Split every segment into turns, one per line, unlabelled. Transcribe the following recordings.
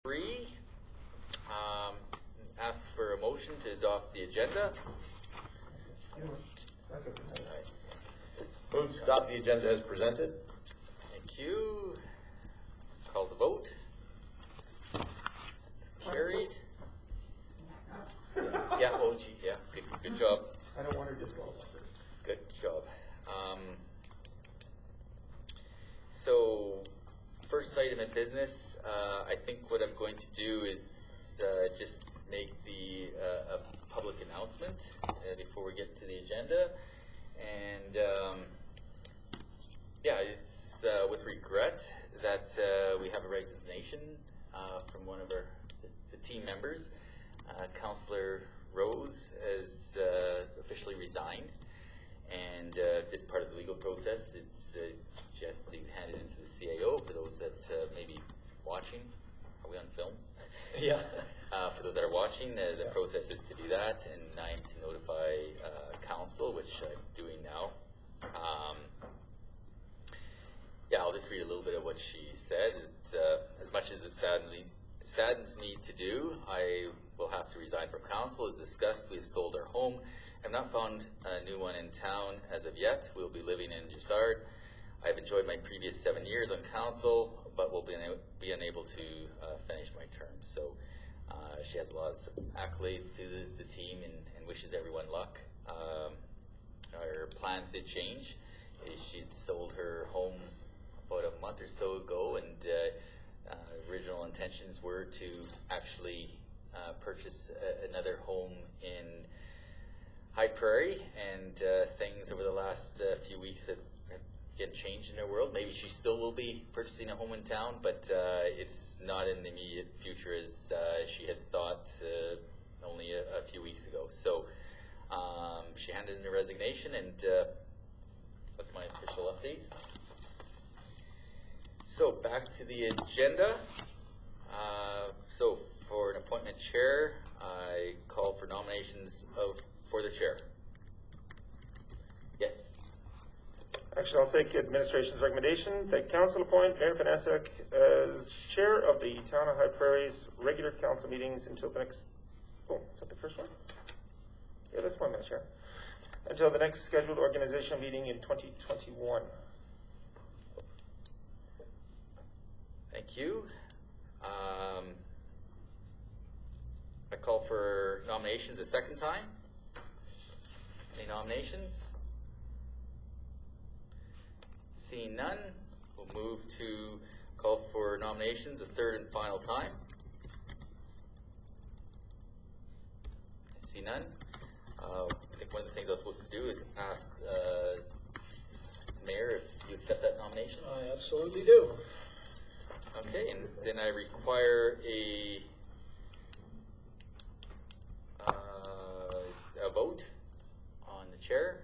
3. Ask for a motion to adopt the agenda.
Move to adopt the agenda as presented.
Thank you. Call the vote. It's carried. Yeah, oh geez, yeah, good job.
I don't want her to just go over.
Good job. So, first item of business, I think what I'm going to do is just make the a public announcement before we get to the agenda. And yeah, it's with regret that we have a resignation from one of the team members. Councillor Rose has officially resigned, and just part of the legal process, it's just to hand it into the CAO for those that may be watching. Are we on film?
Yeah.
For those that are watching, the process is to do that, and I'm to notify council, which I'm doing now. Yeah, I'll just read a little bit of what she said. As much as it saddens me to do, I will have to resign from council. As discussed, we've sold our home. I've not found a new one in town as of yet. We'll be living in Dussard. I've enjoyed my previous 7 years on council, but will be unable to finish my term. So she has a lot of accolades to the team and wishes everyone luck. Our plans did change. She'd sold her home about a month or so ago, and original intentions were to actually purchase another home in High Prairie, and things over the last few weeks have again changed in her world. Maybe she still will be purchasing a home in town, but it's not in the immediate future as she had thought only a few weeks ago. So she handed in her resignation, and that's my official update. So back to the agenda. So for an appointment chair, I call for nominations for the chair. Yes.
Actually, I'll take administration's recommendation that council appoint Mayor Panasiuk as chair of the Town of High Prairie's regular council meetings until the next, oh, is that the first one? Yeah, that's one, Madam Chair. Until the next scheduled organizational meeting in 2021.
Thank you. I call for nominations a second time. Any nominations? Seeing none, we'll move to call for nominations a third and final time. I see none. I think one of the things I was supposed to do is ask Mayor if you accept that nomination.
I absolutely do.
Okay, and then I require a vote on the chair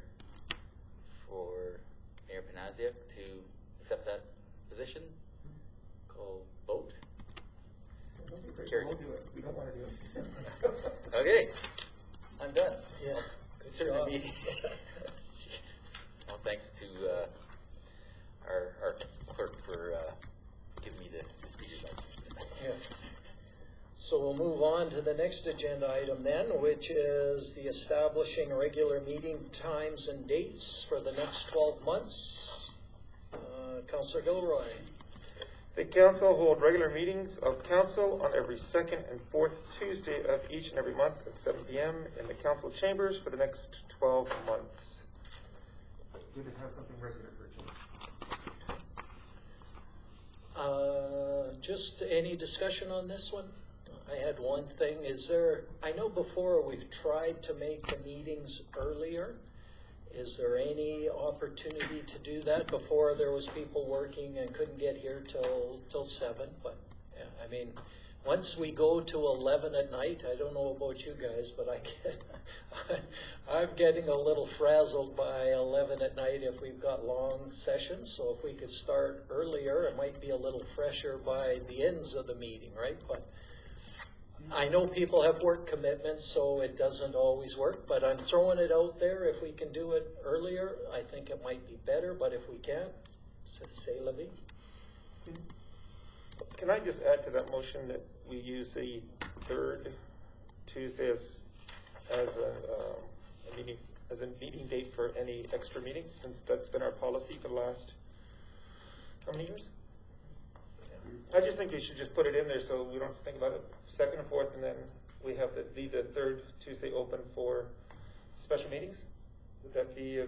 for Mayor Panasiuk to accept that position. Call vote. Carried.
We'll do it. We don't want to do it.
Okay, I'm done.
Yeah.
Good certainly be. Well, thanks to our clerk for giving me the speeches notes.
Yeah. So we'll move on to the next agenda item then, which is the establishing regular meeting times and dates for the next 12 months. Councillor Gilroy.
The council hold regular meetings of council on every second and fourth Tuesday of each and every month at 7 p.m. in the council chambers for the next 12 months. We could have something regular for a change.
Just any discussion on this one? I had one thing. I know before we've tried to make the meetings earlier. Is there any opportunity to do that? Before there was people working and couldn't get here till 7, but yeah, I mean, once we go to 11 at night, I don't know about you guys, but I'm getting a little frazzled by 11 at night if we've got long sessions. So if we could start earlier, it might be a little fresher by the ends of the meeting, right? But I know people have work commitments, so it doesn't always work, but I'm throwing it out there. If we can do it earlier, I think it might be better, but if we can't, say la vie.
Can I just add to that motion that we use the third Tuesday as a meeting date for any extra meetings, since that's been our policy for the last, how many years? I just think they should just put it in there so we don't have to think about it. Second and fourth, and then we have the third Tuesday open for special meetings. Would that be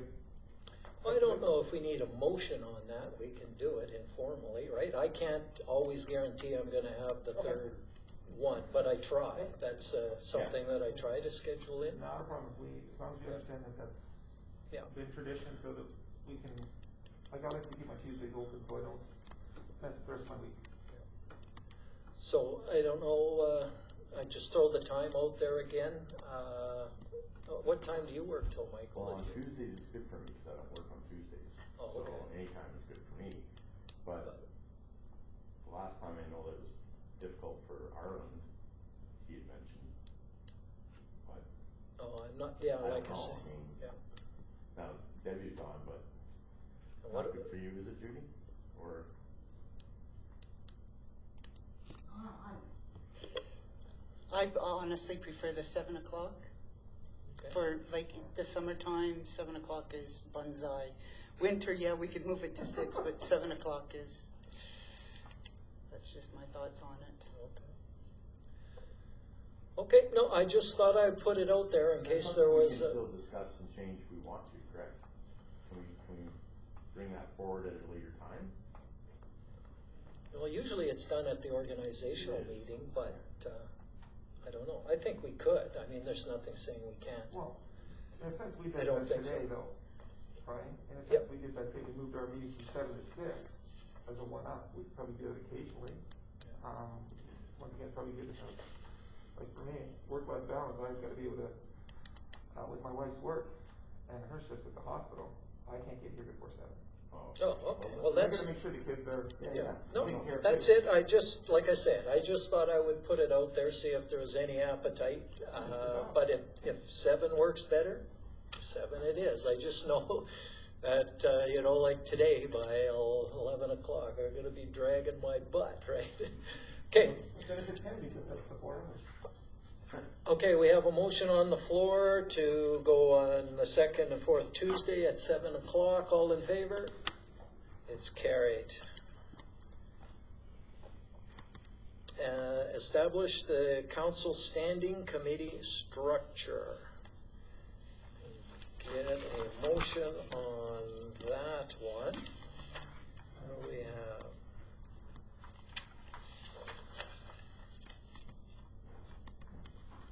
I don't know if we need a motion on that. We can do it informally, right? I can't always guarantee I'm gonna have the
Okay.
third one, but I try. That's something that I try to schedule in.
Not a problem. As long as we understand that that's
Yeah.
been tradition, so that we can, like, I like to keep my Tuesdays open so I don't mess the rest of my week.
So I don't know, I just throw the time out there again. What time do you work till, Michael?
Well, on Tuesdays it's good for me because I don't work on Tuesdays.
Oh, okay.
So anytime is good for me. But the last time I know that it was difficult for Arlen, he had mentioned. But
Oh, I'm not, yeah,
I don't
like I
know.
say,
I mean,
yeah.
now Debbie's gone, but
And
not
what,
good for you, is it, Judy? Or
I honestly prefer the 7 o'clock.
okay.
For like the summertime, 7 o'clock is banzai. Winter, yeah, we could move it to 6, but 7 o'clock is, that's just my thoughts on it.
Okay, no, I just thought I'd put it out there in case there was
We
a,
can still discuss and change if we want to, correct? Can we bring that forward at a later time?
well, usually it's done at the organizational
It is.
meeting, but, I don't know. I think we could. I mean, there's nothing saying we can't.
Well, in a sense, we
I
did
don't
that
think so.
today, though, right? In a
Yep.
sense, we did that thing, we moved our meetings from 7 to 6 as a one-up. We could probably do it occasionally. Once again, probably good to have, like for me, work-life balance, I've got to be able to, with my wife's work and her shifts at the hospital, I can't get here before 7.
Oh, okay. Well,
I
that's,
gotta make sure the kids are,
yeah, no,
taken care of
that's
too.
it. I just, like I said, I just thought I would put it out there, see if there was any appetite. But if 7 works better, 7 it is. I just know that, like today by 11 o'clock, I'm gonna be dragging my butt, right? Okay,
Instead of 10, because that's the 4 hours.
okay, we have a motion on the floor to go on the second and fourth Tuesday at 7 o'clock. All in favor? It's carried. Establish the council standing committee structure. Get a motion on that one. What do we have?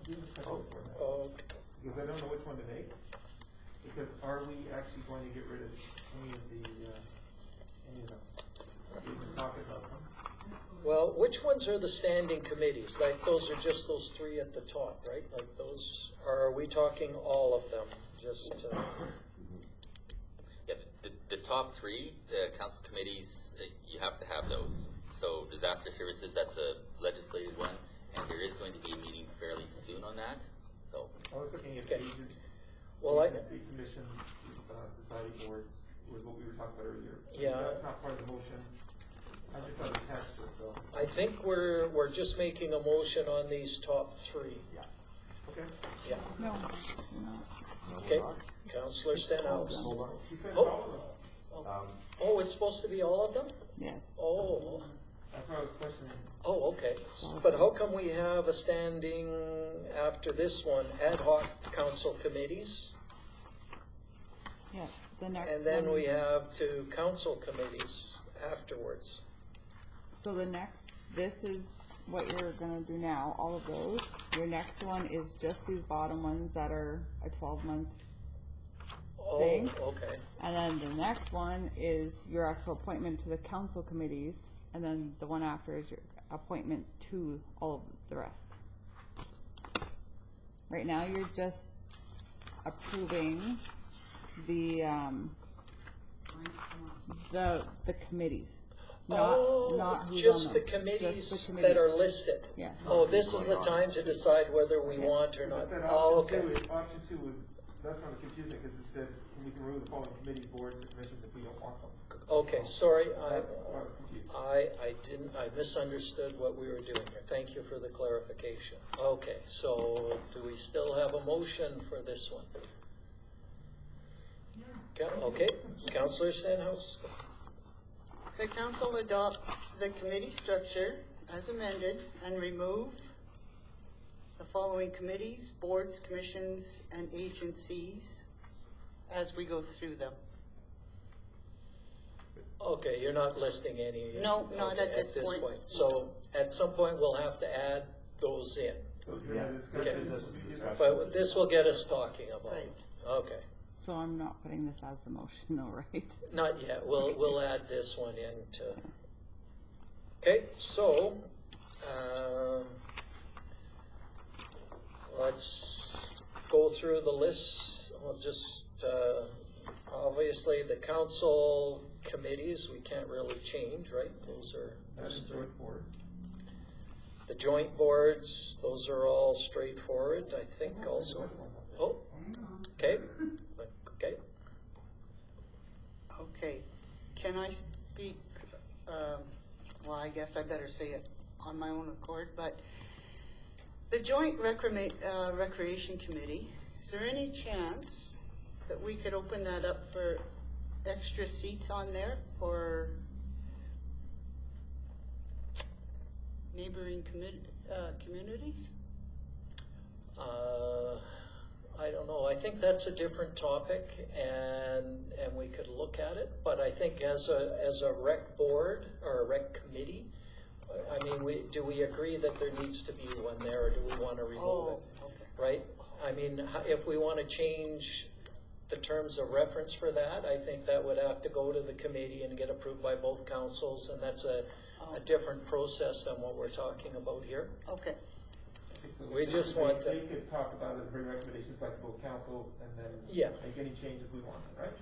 Okay.
Because I don't know which one to make. Because are we actually going to get rid of any of the, we can talk about them.
Well, which ones are the standing committees? Like, those are just those 3 at the top, right? Like those, or are we talking all of them? Just,
Yeah, the top 3, council committees, you have to have those. So disaster services, that's a legislated one, and there is going to be a meeting fairly soon on that. So
I was looking at
Okay.
agents,
well,
agency commissions, society boards, was what we were talking about earlier.
Yeah.
That's not part of the motion. I just saw the text, so,
I think we're just making a motion on these top 3.
Yeah.
okay.
Yeah.
No,
Okay, Councillor Stenhouse.
Hold on.
You said
Oh.
all of them.
Oh, it's supposed to be all of them?
yes.
Oh,
That's what I was questioning.
oh, okay. But how come we have a standing after this one, ad hoc council committees?
Yeah, the next
And then
one-
we have 2 council committees afterwards.
So the next, this is what you're gonna do now, all of those. Your next one is just these bottom ones that are a 12-month,
Oh,
Thing.
okay.
and then the next one is your actual appointment to the council committees, and then the one after is your appointment to all of the rest. Right now, you're just approving the committees. Not who's
Just
on
the
them.
committees
Just the
that are
committees.
listed?
Yes.
Oh, this is the time to decide whether we
Yes.
want or not.
It said
Oh,
option
okay.
2, option 2 was, that's not confusing, because it said and we can remove the following committees, boards, and commissions if we don't want them.
Okay, sorry,
That's why I was confused.
I misunderstood what we were doing here. Thank you for the clarification. Okay, so do we still have a motion for this one? Okay, Councillor Stenhouse.
The council adopt the committee structure as amended and remove the following committees, boards, commissions, and agencies as we go through them.
Okay, you're not listing any?
No, not
okay,
at this point.
So at some point, we'll have to add those in.
So during the
Okay.
discussion, this will be the
But this will get us talking about it. Okay,
So I'm not putting this as the motion though, right?
not yet. We'll add this one into. Okay, so, let's go through the list. We'll just, obviously, the council committees, we can't really change, right? Those three.
board.
The joint boards, those are all straightforward, I think also. Oh, okay, okay.
Okay, can I speak, well, I guess I better say it on my own accord, but the Joint Recreation Committee, is there any chance that we could open that up for extra seats on there for neighboring communities?
I don't know. I think that's a different topic, and we could look at it. But I think as a rec board or a rec committee, I mean, do we agree that there needs to be one there, or do we want to remove it?
Okay.
Right? I mean, if we want to change the terms of reference for that, I think that would have to go to the committee and get approved by both councils, and that's a different process than what we're talking about here.
Okay,
We just want to-
We could talk about it and bring recommendations back to both councils and then
Yeah.
make any changes we want, right?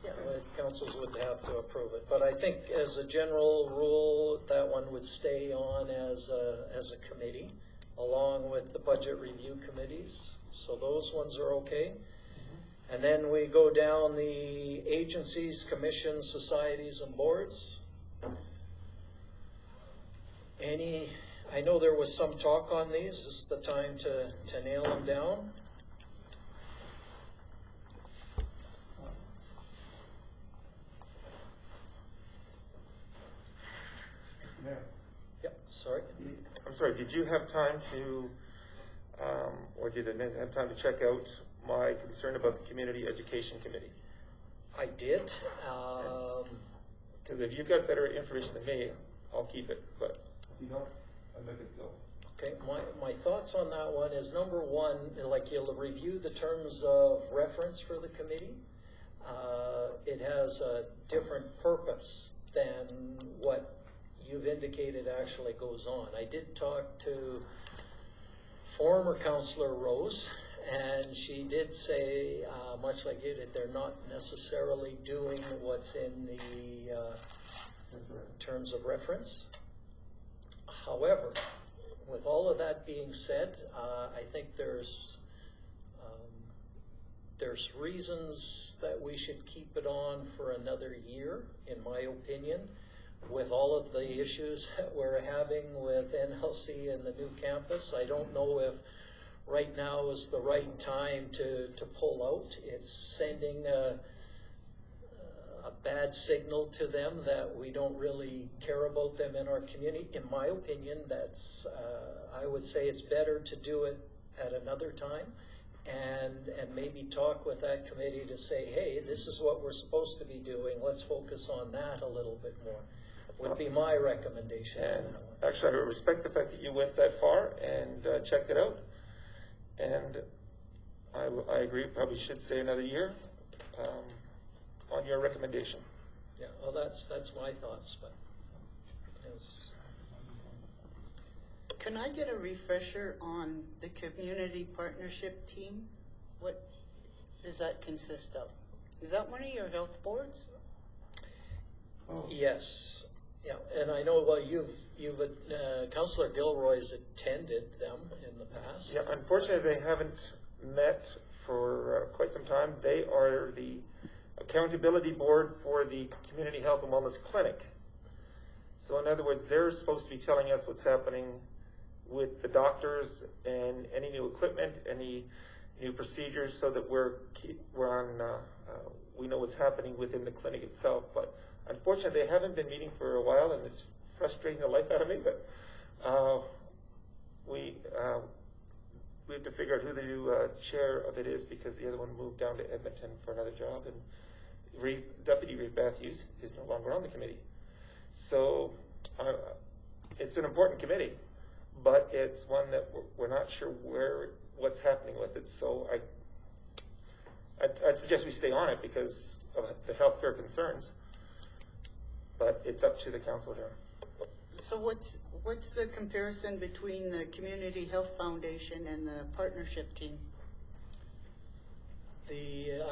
Yeah, the councils would have to approve it, but I think as a general rule, that one would stay on as a committee, along with the budget review committees, so those ones are okay. And then we go down the agencies, commissions, societies, and boards. I know there was some talk on these, this is the time to nail them down.
Mayor,
Yep, sorry.
I'm sorry, did you have time to, or did Annette have time to check out my concern about the Community Education Committee?
I did.
Because if you've got better information than me, I'll keep it, but if you don't, I'd let it go.
Okay, my thoughts on that one is, number one, like, you'll review the terms of reference for the committee. It has a different purpose than what you've indicated actually goes on. I did talk to former Councillor Rose, and she did say, much like you did, they're not necessarily doing what's in the terms of reference. However, with all of that being said, I think there's reasons that we should keep it on for another year, in my opinion, with all of the issues that we're having with NLC and the new campus. I don't know if right now is the right time to pull out. It's sending a bad signal to them that we don't really care about them in our community. In my opinion, that's, I would say it's better to do it at another time and maybe talk with that committee to say, hey, this is what we're supposed to be doing. Let's focus on that a little bit more, would be my recommendation.
And actually, I respect the fact that you went that far and checked it out. And I agree, probably should stay another year on your recommendation.
Yeah, well, that's my thoughts, but it's,
can I get a refresher on the community partnership team? What does that consist of? Is that one of your health boards?
yes, yeah, and I know, well, you've Councillor Gilroy's attended them in the past.
Yeah, unfortunately, they haven't met for quite some time. They are the accountability board for the Community Health and Wellness Clinic. So in other words, they're supposed to be telling us what's happening with the doctors and any new equipment, any new procedures, so that we know what's happening within the clinic itself. But unfortunately, they haven't been meeting for a while, and it's frustrating the life out of me. But we have to figure out who the new chair of it is, because the other one moved down to Edmonton for another job, and Deputy Reeve Matthews is no longer on the committee. So it's an important committee, but it's one that we're not sure what's happening with it. So I'd suggest we stay on it because of the healthcare concerns, but it's up to the council here.
So what's the comparison between the Community Health Foundation and the partnership team?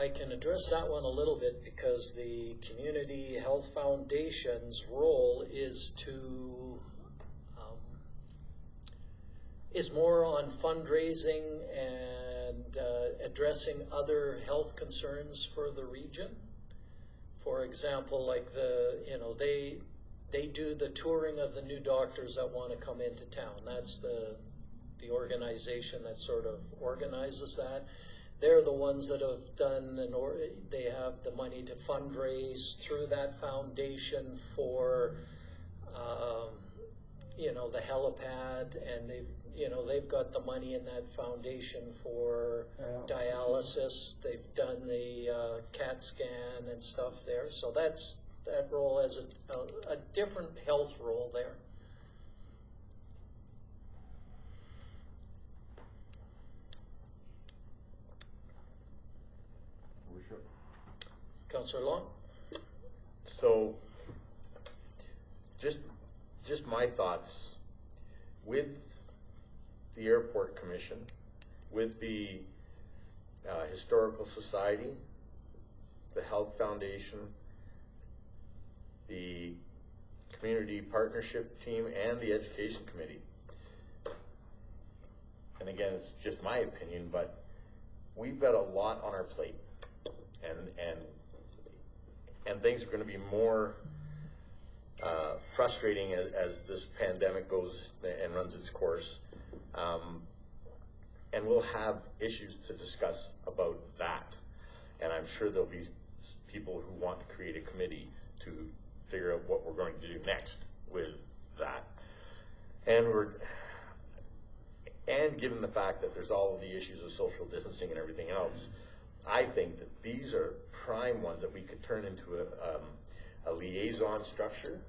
I can address that one a little bit, because the Community Health Foundation's role is more on fundraising and addressing other health concerns for the region. For example, like they do the touring of the new doctors that want to come into town. That's the organization that sort of organizes that. They're the ones that have done, they have the money to fundraise through that foundation for, the helipad, and they've got the money in that foundation for dialysis. They've done the CAT scan and stuff there. So that role has a different health role there. Councillor Long?
So, just my thoughts with the Airport Commission, with the Historical Society, the Health Foundation, the Community Partnership Team, and the Education Committee. And again, it's just my opinion, but we've got a lot on our plate, and things are going to be more frustrating as this pandemic goes and runs its course. And we'll have issues to discuss about that. And I'm sure there'll be people who want to create a committee to figure out what we're going to do next with that. And given the fact that there's all of the issues of social distancing and everything else, I think that these are prime ones that we could turn into a liaison structure.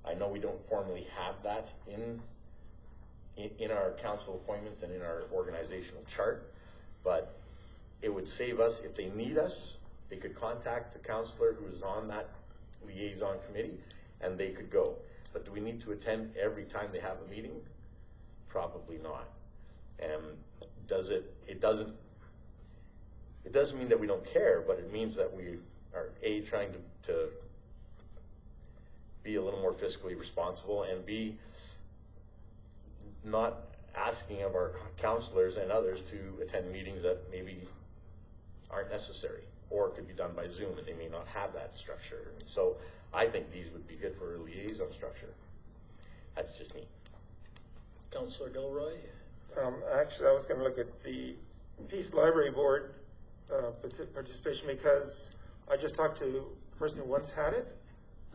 I know we don't formally have that in our council appointments and in our organizational chart, but it would save us, if they need us, they could contact the councillor who is on that liaison committee, and they could go. But do we need to attend every time they have a meeting? Probably not. And it doesn't mean that we don't care, but it means that we are trying to be a little more fiscally responsible, and B, not asking of our councillors and others to attend meetings that maybe aren't necessary, or could be done by Zoom, and they may not have that structure. So I think these would be good for a liaison structure. That's just me.
Councillor Gilroy?
Actually, I was going to look at the Peace Library Board participation, because I just talked to the person who once had it,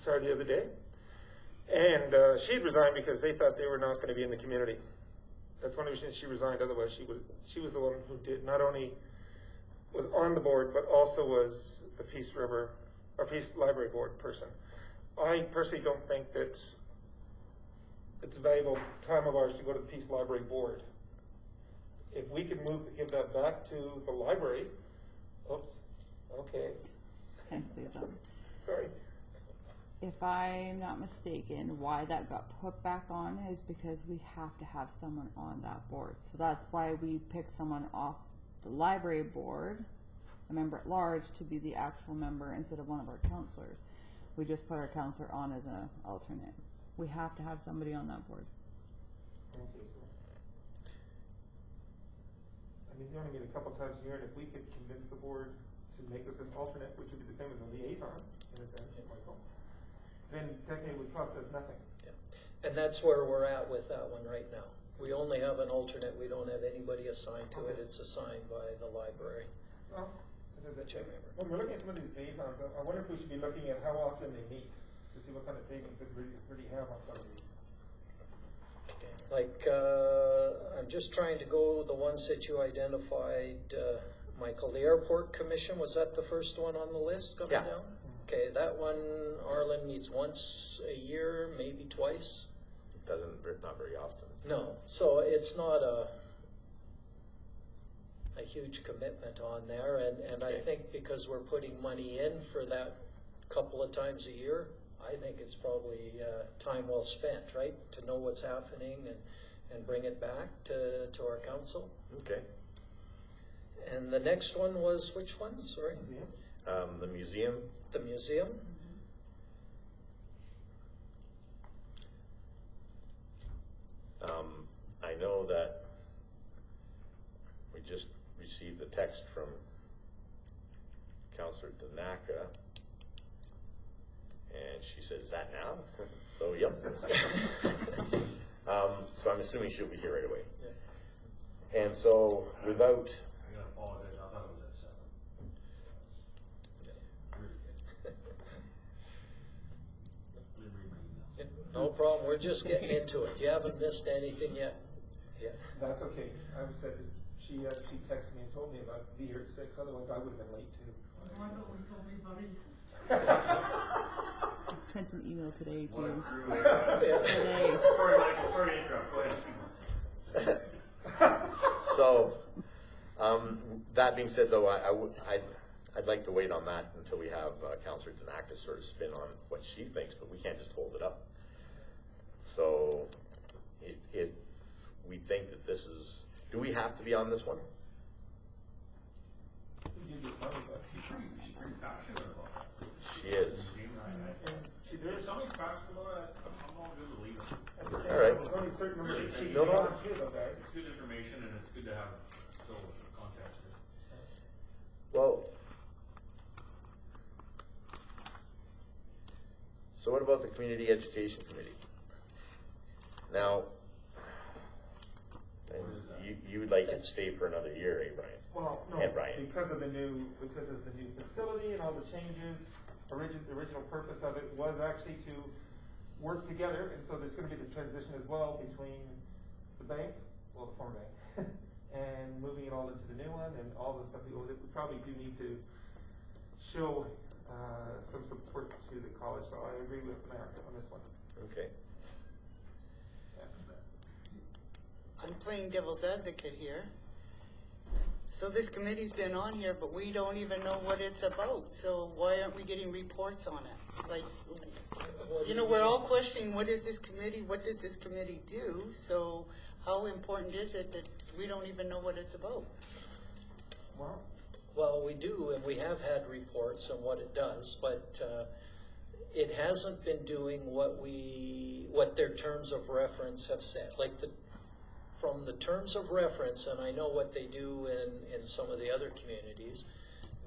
the other day, and she had resigned because they thought they were not going to be in the community. That's one of the reasons she resigned. Otherwise, she was the one who did not only was on the board, but also was the Peace Library Board person. I personally don't think that it's a valuable time of ours to go to the Peace Library Board. If we could give that back to the library. Oops. Okay.
Can I say something?
Sorry.
If I'm not mistaken, why that got put back on is because we have to have someone on that board. So that's why we picked someone off the library board, a member at large, to be the actual member instead of one of our counselors. We just put our counselor on as an alternate. We have to have somebody on that board.
Okay, so mean, you only meet a couple times a year, and if we could convince the board to make us an alternate, which would be the same as a liaison, in a sense, Michael, then technically it would cost us nothing.
Yeah. And that's where we're at with that one right now. We only have an alternate, we don't have anybody assigned to it, it's assigned by the library.
Well, this is
Which I remember.
when we're looking at some of these liaisons, I wonder if we should be looking at how often they meet, to see what kind of savings they really have on some of these.
Like, I'm just trying to go the ones that you identified, Michael, the Airport Commission, was that the first one on the list coming
Yeah.
down? Okay, that one, Arlen meets once a year, maybe twice.
Not very often.
No, so it's not a huge commitment on there, and I think because we're putting money in for that couple of times a year, I think it's probably time well spent, right? To know what's happening and bring it back to our council.
Okay.
And the next one was, which one, sorry?
Museum?
The museum,
The museum?
I know that we just received a text from Councillor Danaka, and she said, "Is that now?" So, yep. So I'm assuming she'll be here right away. And so, without,
I gotta apologize, I thought it was at 7.
Yeah, no problem, we're just getting into it. You haven't missed anything yet. Yeah.
That's okay. I said that she texted me and told me about be here at 6, otherwise I would have been late too.
Why don't we tell me, buddy?
I sent an email today too.
Went through it.
Today.
Sorry, Michael, sorry to interrupt, go ahead.
so, that being said though, I'd like to wait on that until we have Councillor Danaka sort of spin on what she thinks, but we can't just hold it up. So, if we think that this is, do we have to be on this one?
She's
Pretty passionate about that.
She is.
If somebody's passionate about it, I'm all good with leaving.
All right.
There's only a certain number of people
No, no.
on too, though, guys.
It's good information and it's good to have still contact.
Well, so what about the Community Education Committee? Now, and you would like it to stay for another year, eh, Brian?
Well, no,
And Brian.
because of the new facility and all the changes, the original purpose of it was actually to work together, and so there's gonna be the transition as well between the bank, well, the former bank, and moving it all into the new one, and all the stuff we probably do need to show, some support to the college, so I agree with Mayor on this one.
Okay.
I'm playing devil's advocate here. So this committee's been on here, but we don't even know what it's about, so why aren't we getting reports on it? Like, you know, we're all questioning, what does this committee do? So how important is it that we don't even know what it's about?
Well, we do, and we have had reports on what it does, but it hasn't been doing what their terms of reference have said. Like from the terms of reference, and I know what they do in some of the other communities,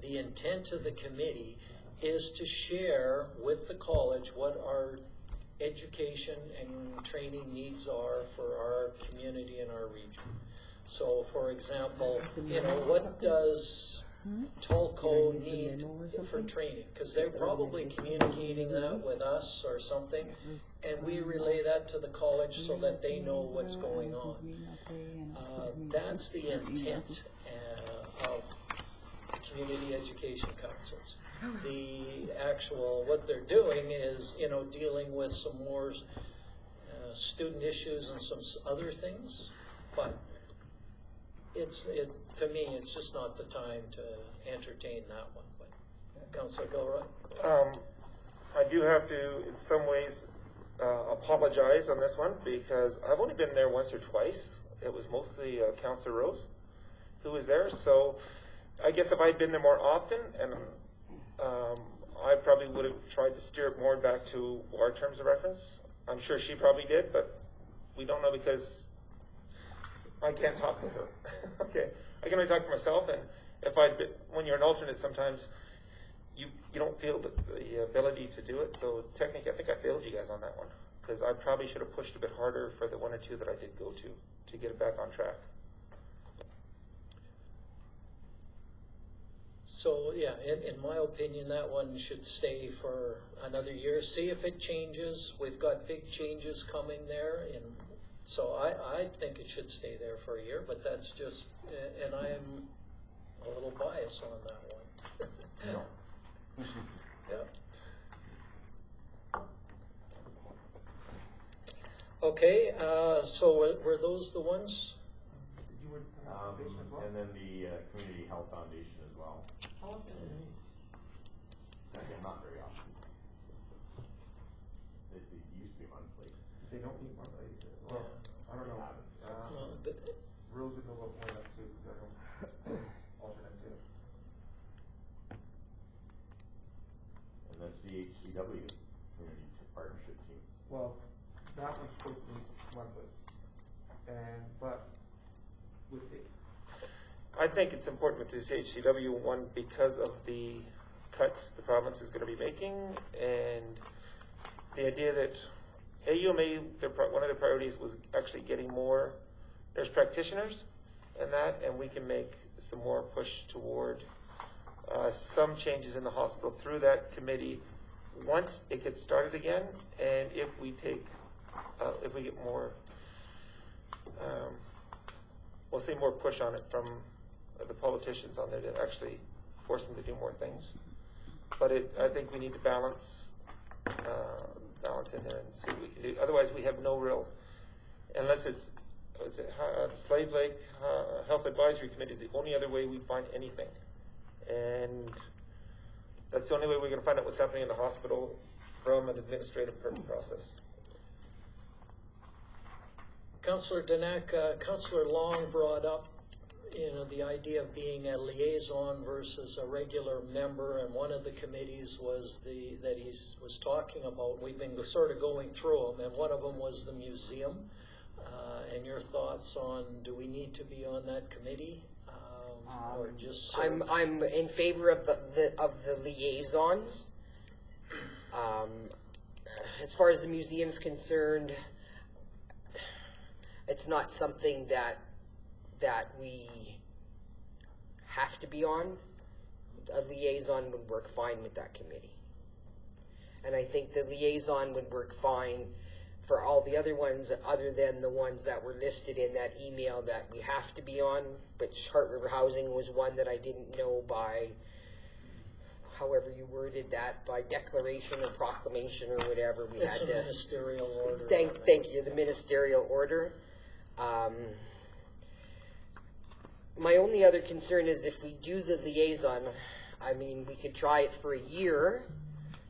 the intent of the committee is to share with the college what our education and training needs are for our community and our region. So, for example, you know, what does Tulco need for training? Because they're probably communicating that with us or something, and we relay that to the college so that they know what's going on. That's the intent of community education councils. The actual, what they're doing is, you know, dealing with some more student issues and some other things, but to me, it's just not the time to entertain that one. But Councillor Gilroy?
I do have to, in some ways, apologize on this one because I've only been there once or twice. It was mostly Councillor Rose who was there. So I guess if I'd been there more often, and I probably would have tried to steer it more back to our terms of reference. I'm sure she probably did, but we don't know because I can't talk for her. Okay, I can only talk for myself, and when you're an alternate, sometimes you don't feel the ability to do it, so technically, I think I failed you guys on that one, because I probably should have pushed a bit harder for the one or two that I did go to get it back on track.
So, yeah, in my opinion, that one should stay for another year. See if it changes. We've got big changes coming there, and so I think it should stay there for a year, but that's just, and I am a little biased on that one. Yeah. Okay, so were those the ones?
You were foundation as well?
And then the Community Health Foundation as well.
How often do they meet?
Again, not very often. It used to be monthly.
They don't meet monthly. Well, I don't know.
Well,
Rose would know about more of that too, because I don't alternate too.
And the CHCW Community Partnership Team.
Well, that one's supposed to meet monthly. But with the,
I think it's important with this HCW one because of the cuts the province is going to be making, and the idea that AUMA, one of their priorities was actually getting more nurse practitioners and we can make some more push toward some changes in the hospital through that committee once it gets started again, and if we get more, we'll see more push on it from the politicians on there to actually force them to do more things. But I think we need to balance in there and see what we can do. Otherwise, we have no real, unless it's Slave Lake Health Advisory Committee is the only other way we find anything. And that's the only way we're going to find out what's happening in the hospital from an administrative process.
Councillor Danak, Councillor Long brought up, the idea of being a liaison versus a regular member, and one of the committees was that he was talking about. We've been sort of going through them, and one of them was the museum. And your thoughts on, do we need to be on that committee, or just?
I'm in favor of the liaisons. As far as the museum's concerned, it's not something that we have to be on. A liaison would work fine with that committee. And I think the liaison would work fine for all the other ones other than the ones that were listed in that email that we have to be on, which Heart River Housing was one that I didn't know by, however you worded that, by declaration or proclamation or whatever.
It's a ministerial order.
Thank you, the ministerial order. My only other concern is if we do the liaison, I mean, we could try it for a year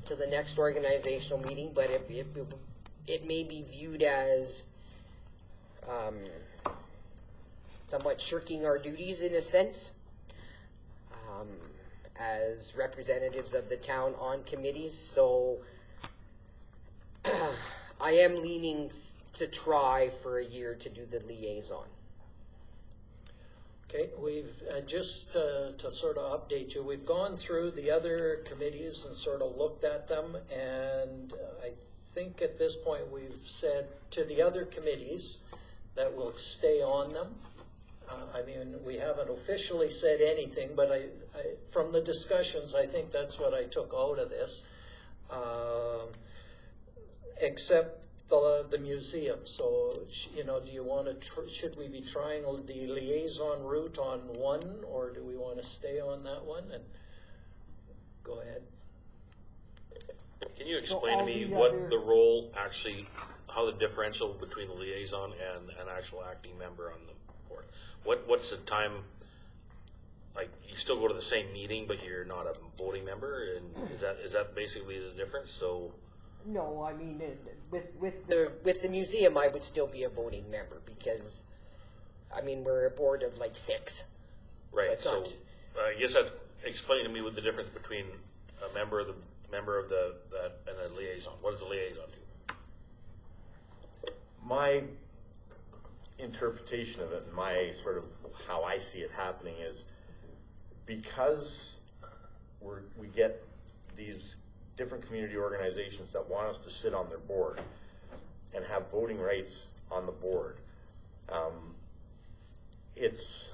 to the next organizational meeting, but it may be viewed as somewhat shirking our duties in a sense, as representatives of the town on committees. So I am leaning to try for a year to do the liaison.
Okay, we've just to sort of update you, we've gone through the other committees and sort of looked at them, and I think at this point we've said to the other committees that we'll stay on them. I mean, we haven't officially said anything, but I from the discussions, I think that's what I took out of this, except the museum. So, do you want to, should we be trying the liaison route on one, or do we want to stay on that one? And go ahead.
Can you explain to me what the role actually, how the differential between the liaison and an actual acting member on the board? What's the time, like, you still go to the same meeting, but you're not a voting member, and is that basically the difference? So.
No, I mean, with the museum, I would still be a voting member because, I mean, we're a board of like 6.
Right. So I guess that explain to me what the difference between a member of that and a liaison. What does a liaison do?
interpretation of it, and my sort of how I see it happening is because we get these different community organizations that want us to sit on their board and have voting rights on the board. It's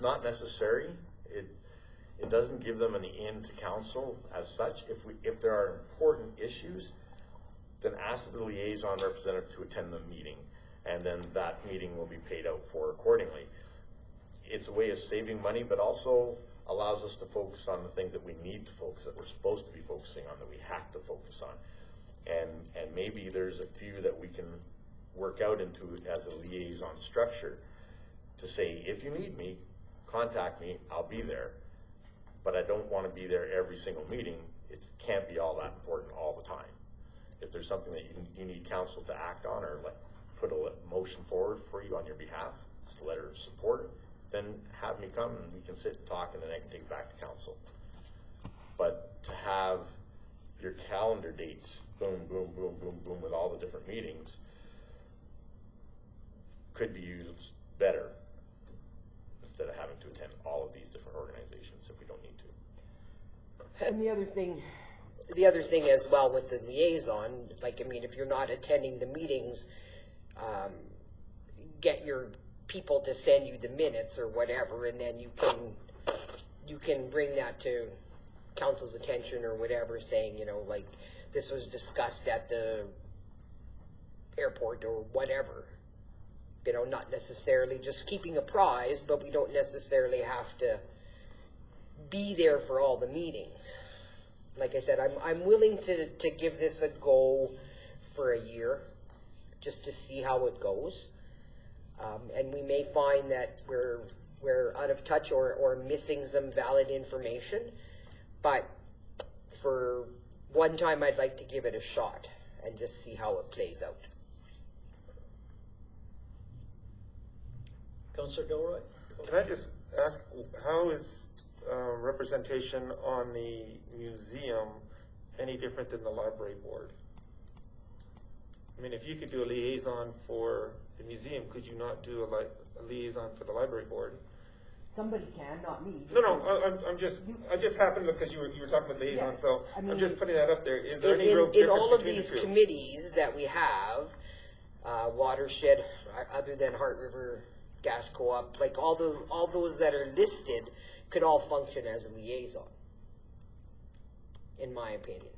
not necessary. It doesn't give them an in to council as such. If there are important issues, then ask the liaison representative to attend the meeting, and then that meeting will be paid out for accordingly. It's a way of saving money, but also allows us to focus on the things that we need to focus, that we're supposed to be focusing on, that we have to focus on. And maybe there's a few that we can work out into as a liaison structure to say, if you need me, contact me, I'll be there. But I don't want to be there every single meeting. It can't be all that important all the time. If there's something that you need council to act on, or like put a motion forward for you on your behalf, it's a letter of support, then have me come and we can sit and talk, and then I can take it back to council. But to have your calendar dates, boom, boom, boom, boom, boom, with all the different meetings, could be used better instead of having to attend all of these different organizations if we don't need to.
And the other thing as well with the liaison, like, I mean, if you're not attending the meetings, get your people to send you the minutes or whatever, and then you can bring that to council's attention or whatever, saying, you know, like, this was discussed at the airport or whatever. You know, not necessarily just keeping apprised, but we don't necessarily have to be there for all the meetings. Like I said, I'm willing to give this a go for a year, just to see how it goes. And we may find that we're out of touch or missing some valid information. But for one time, I'd like to give it a shot and just see how it plays out.
Councillor Gilroy?
Can I just ask, how is representation on the museum any different than the library board? I mean, if you could do a liaison for the museum, could you not do a liaison for the library board?
Somebody can, not me.
No, I just happened because you were talking about liaison,
Yes,
so
I mean,
I'm just putting that up there. Is there any real
in
difference
all of
between
these
the two?
committees that we have, watershed, other than Heart River Gas Co-op, like all those that are listed could all function as a liaison, in my opinion.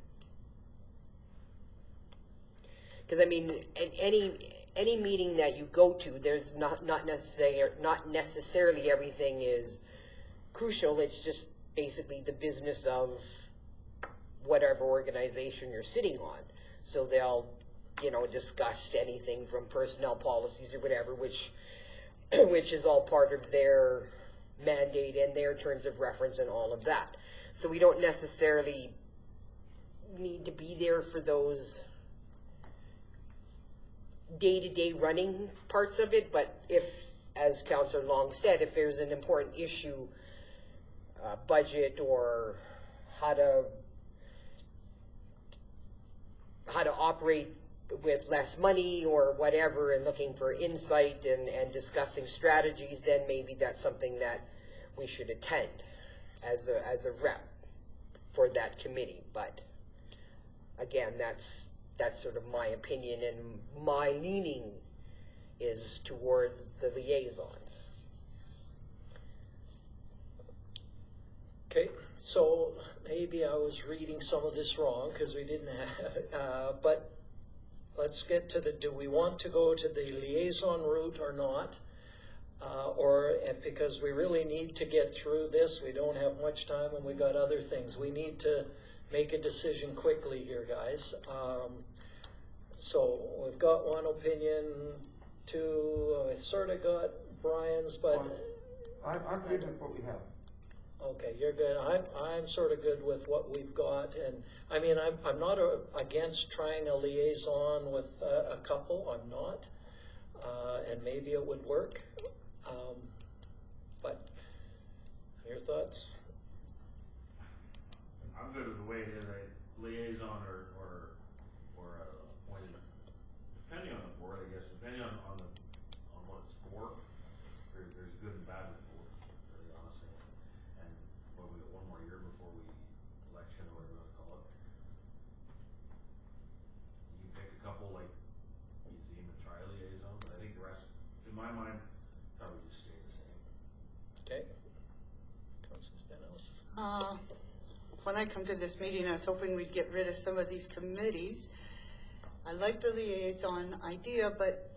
Because I mean, any meeting that you go to, there's not necessarily everything is crucial. It's just basically the business of whatever organization you're sitting on. So they'll, you know, discuss anything from personnel policies or whatever, which is all part of their mandate and their terms of reference and all of that. So we don't necessarily need to be there for those day-to-day running parts of it, but if, as Councillor Long said, if there's an important issue, budget or how to operate with less money or whatever, and looking for insight and discussing strategies, then maybe that's something that we should attend as a rep for that committee. But again, that's sort of my opinion, and my leaning is towards the liaisons.
Okay, so maybe I was reading some of this wrong because we didn't have, but let's get to do we want to go to the liaison route or not? Because we really need to get through this. We don't have much time and we got other things. We need to make a decision quickly here, guys. So we've got one opinion, two, I sort of got Brian's, but...
I'm good with what we have.
Okay, you're good. I'm sort of good with what we've got, and I mean, I'm not against trying a liaison with a couple. I'm not, and maybe it would work. But your thoughts?
I'm good with the way it is. A liaison or a appointment, depending on the board, I guess. Depending on what it's there's good and bad with both, really honestly. And well, we got one more year before we election or whatever you wanna call it. You can pick a couple like museum and tri liaison, but I think the rest, in my mind, probably just stay the same.
Okay. Councilor Stenos.
When I come to this meeting, I was hoping we'd get rid of some of these committees. I like the liaison idea, but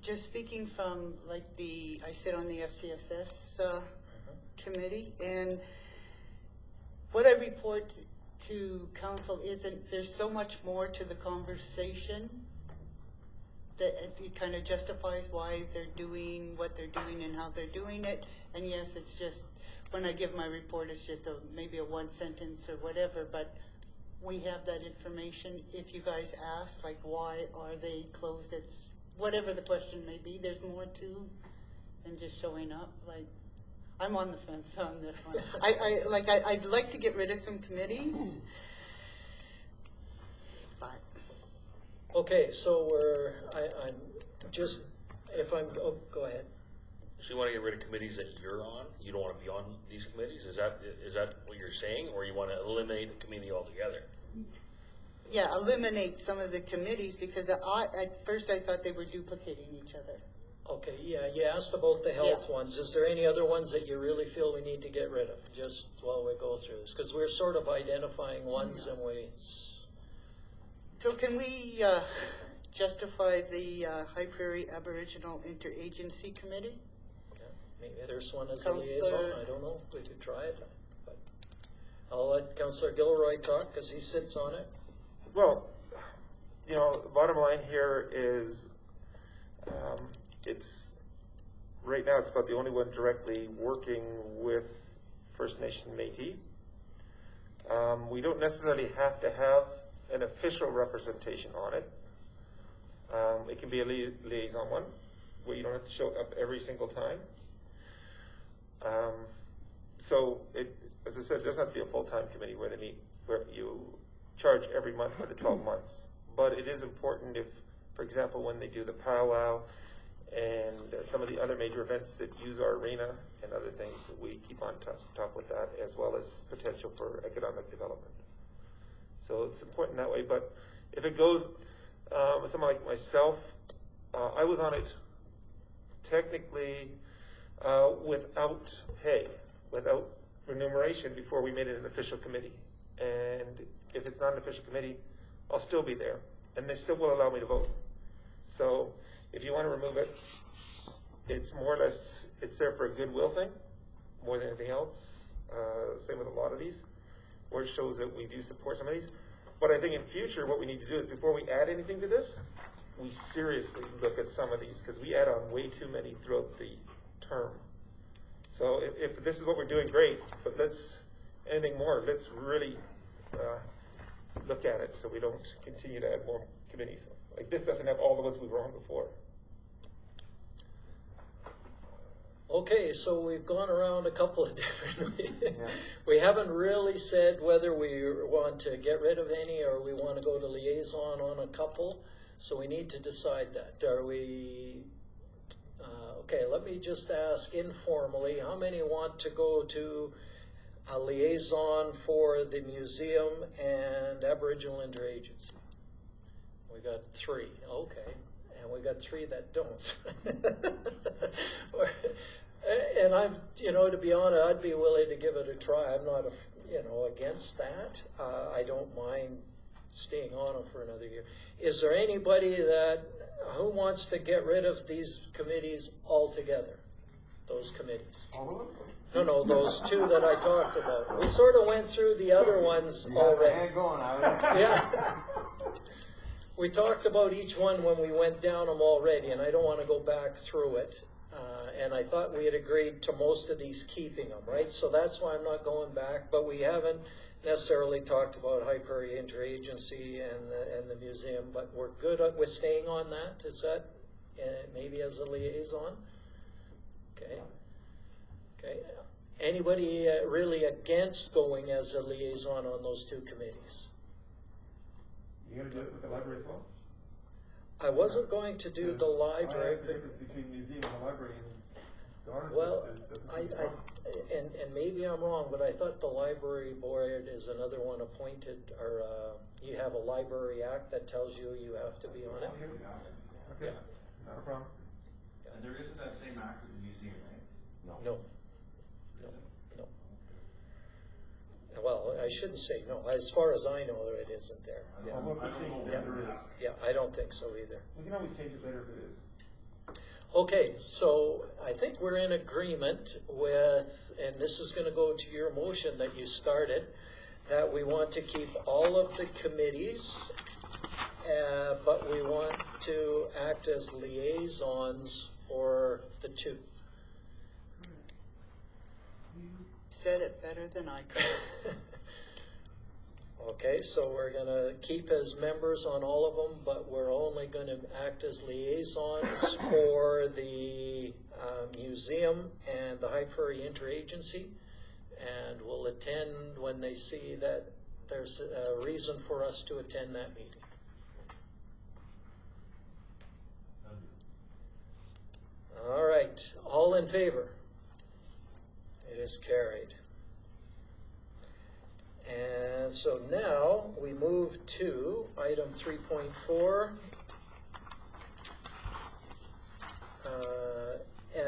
just speaking from like I sit on the FCSS committee, and what I report to council there's so much more to the conversation that it kind of justifies why they're doing what they're doing and how they're doing it. And yes, it's just, when I give my report, it's just maybe a one sentence or whatever, but we have that information. If you guys ask, like, why are they closed? It's whatever the question may be, there's more to than just showing up. Like, I'm on the fence on this one. I'd like to get rid of some committees, but
Okay, so I'm just, go ahead.
So you wanna get rid of committees that you're on? You don't wanna be on these committees? Is that what you're saying? Or you wanna eliminate a committee altogether?
yeah, eliminate some of the committees, because at first I thought they were duplicating each other.
Okay, yeah, you asked about the health
Yeah.
ones. Is there any other ones that you really feel we need to get rid of, just while we go through this? Because we're sort of identifying ones and
So can we justify the High Prairie Aboriginal Interagency Committee?
maybe there's one as a
Councillor-
liaison, I don't know, we could try it. But I'll let Councillor Gilroy talk, because he sits on it.
Well, you know, the bottom line here is, right now it's about the only one directly working with First Nation Métis. We don't necessarily have to have an official representation on it. It can be a liaison one, where you don't have to show up every single time. So it, as I said, it doesn't have to be a full-time committee where they meet, where you charge every month for the 12 months. But it is important if, for example, when they do the powwow and some of the other major events that use our arena and other things, that we keep on top with that, as well as potential for economic development. So it's important that way. But if it goes, someone like myself, I was on it technically without pay, without remuneration, before we made it an official committee. And if it's not an official committee, I'll still be there, and they still will allow me to vote. So if you want to remove it, it's more or less, it's there for a goodwill thing, more than anything else. Same with a lot of these, where it shows that we do support some of these. But I think in future, what we need to do is, before we add anything to this, we seriously look at some of these, because we add on way too many throughout the term. So if this is what we're doing, great, but anything more, let's really look at it so we don't continue to add more committees. Like, this doesn't have all the ones we were on before.
Okay, so we've gone around a couple of different, we haven't really said whether we want to get rid of any or we want to go to liaison on a couple. So we need to decide that. Are we, okay, let me just ask informally, how many want to go to a liaison for the museum and Aboriginal Interagency? We got 3, okay. And we got 3 that don't. And I'm, to be honest, I'd be willing to give it a try. I'm not, against that. I don't mind staying on it for another year. Is there anybody who wants to get rid of these committees altogether? Those committees?
All of them?
No, those 2 that I talked about. We sort of went through the other ones already. Yeah. We talked about each one when we went down them already, and I don't want to go back through it. And I thought we had agreed to most of these keeping them, right? So that's why I'm not going back, but we haven't necessarily talked about High Prairie Interagency and the museum, but we're good with staying on that. Is that maybe as a liaison? Okay. Anybody really against going as a liaison on those 2 committees?
You gonna do it with the library as well?
I wasn't going to do the library.
What's the difference between museum and the library? Donna
Well,
said it doesn't
I,
take long.
and maybe I'm wrong, but I thought the library board is another one appointed, or, you have a library act that tells you you have to be on it?
Okay, not a problem.
And there isn't that same act with the museum, right?
No. No. Well, I shouldn't say no. As far as I know, it isn't there. Yeah,
Well, we change it if there is.
yeah, I don't think so either.
We can always change it later if it is.
Okay, so I think we're in agreement with, and this is gonna go to your motion that you started, that we want to keep all of the committees, but we want to act as liaisons for the two.
Said it better than I could.
Okay, so we're gonna keep as members on all of them, but we're only gonna act as liaisons for the museum and the High Prairie Interagency. And we'll attend when they see that there's a reason for us to attend that meeting. All right, all in favor? It is carried. And so now we move to item 3.4.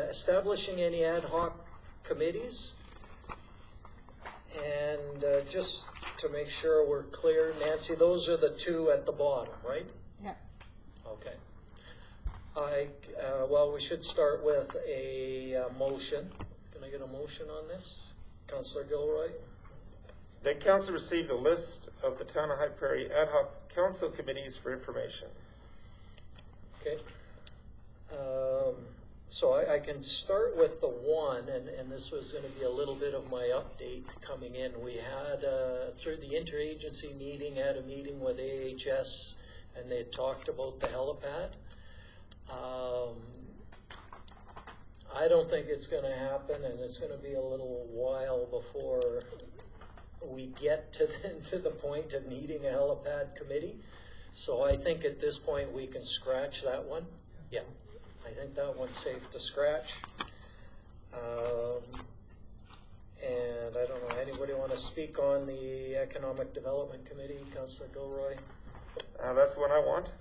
Establishing any ad hoc committees. And just to make sure we're clear, Nancy, those are the two at the bottom, right?
Yeah.
Okay. Well, we should start with a motion. Can I get a motion on this? Councillor Gilroy?
The council received a list of the Town of High Prairie ad hoc council committees for information.
Okay. So I can start with the one, and this was going to be a little bit of my update coming in. We had, through the interagency meeting, had a meeting with AHS, and they talked about the helipad. I don't think it's going to happen, and it's going to be a little while before we get to the point of needing a helipad committee. So I think at this point we can scratch that one. Yeah, I think that one's safe to scratch. And I don't know, anybody want to speak on the Economic Development Committee, Councillor Gilroy?
That's the one I want.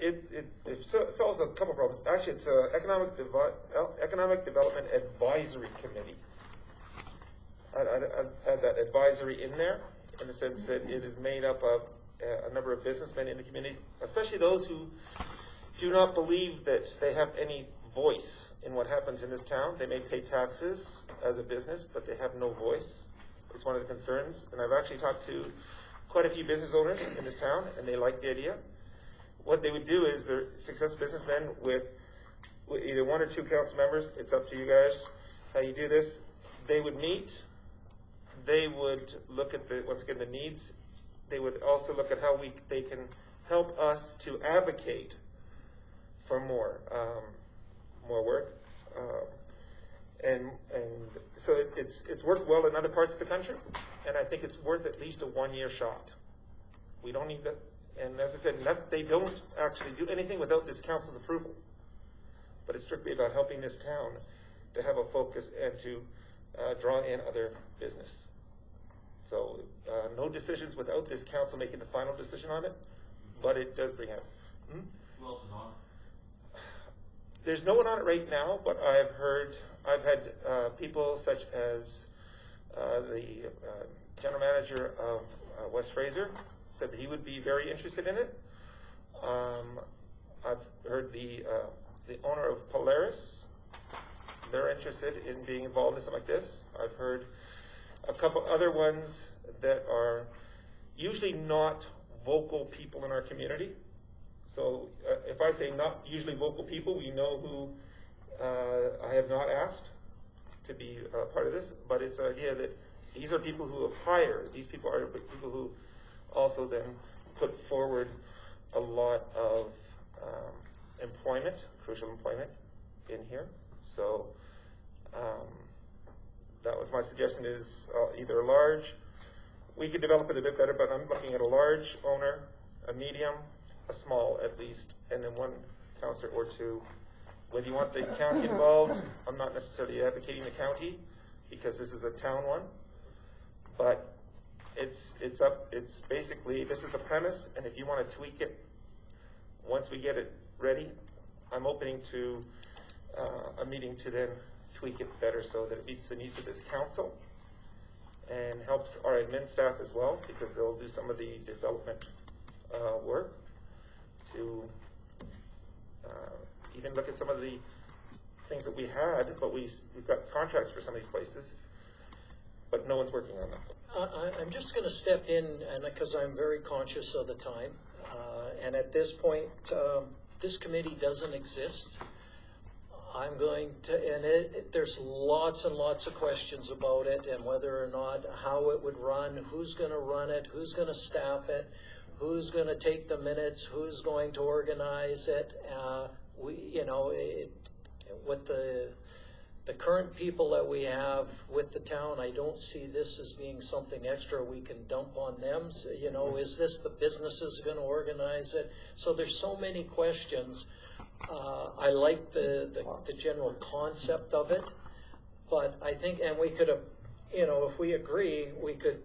It solves a couple problems. Actually, it's a Economic Development Advisory Committee. I'd add that advisory in there, in the sense that it is made up of a number of businessmen in the community, especially those who do not believe that they have any voice in what happens in this town. They may pay taxes as a business, but they have no voice. It's one of the concerns. And I've actually talked to quite a few business owners in this town, and they like the idea. What they would do is they're successful businessmen with either one or two council members. It's up to you guys how you do this. They would meet. They would look at once again, the needs. They would also look at how they can help us to advocate for more work. And so it's worked well in other parts of the country, and I think it's worth at least a 1-year shot. We don't need that. And as I said, they don't actually do anything without this council's approval. But it's strictly about helping this town to have a focus and to draw in other business. So no decisions without this council making the final decision on it, but it does bring out.
Who else is on it?
There's no one on it right now, but I've had people such as the general manager of West Fraser said that he would be very interested in it. I've heard the owner of Polaris, they're interested in being involved in something like this. I've heard a couple other ones that are usually not vocal people in our community. So if I say not usually vocal people, we know who I have not asked to be part of this, but it's the idea that these are people who have hired. These people are people who also then put forward a lot of employment, crucial employment in here. So that was my suggestion, is either a large, we could develop it a bit better, but I'm looking at a large owner, a medium, a small at least, and then one councillor or two Whether you want the county involved, I'm not necessarily advocating the county, because this is a town one. But it's basically, this is the premise, and if you want to tweak it, once we get it ready, I'm opening to a meeting to then tweak it better so that it meets the needs of this council and helps our admin staff as well, because they'll do some of the development work to even look at some of the things that we had, but we've got contracts for some of these places, but no one's working on them.
I'm just going to step in, and because I'm very conscious of the time, and at this point, this committee doesn't exist. I'm going to, and there's lots and lots of questions about it, and whether or not how it would run, who's going to run it, who's going to staff it, who's going to take the minutes, who's going to organize it. With the current people that we have with the town, I don't see this as being something extra we can dump on them. So, is this the businesses going to organize it? So there's so many questions. I like the general concept of it, but I think, and we could have, if we agree, we could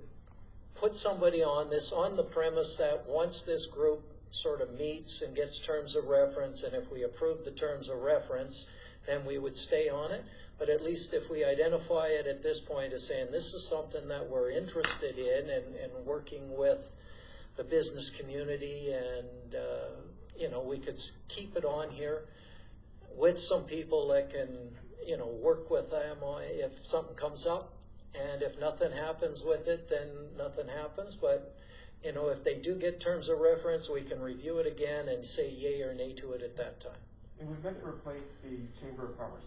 put somebody on this on the premise that once this group sort of meets and gets terms of reference, and if we approve the terms of reference, then we would stay on it. But at least if we identify it at this point as saying this is something that we're interested in, and working with the business community, and we could keep it on here with some people that can work with them if something comes up, and if nothing happens with it, then nothing happens. But if they do get terms of reference, we can review it again and say yay or nay to it at that time.
It was meant to replace the Chamber of Commerce.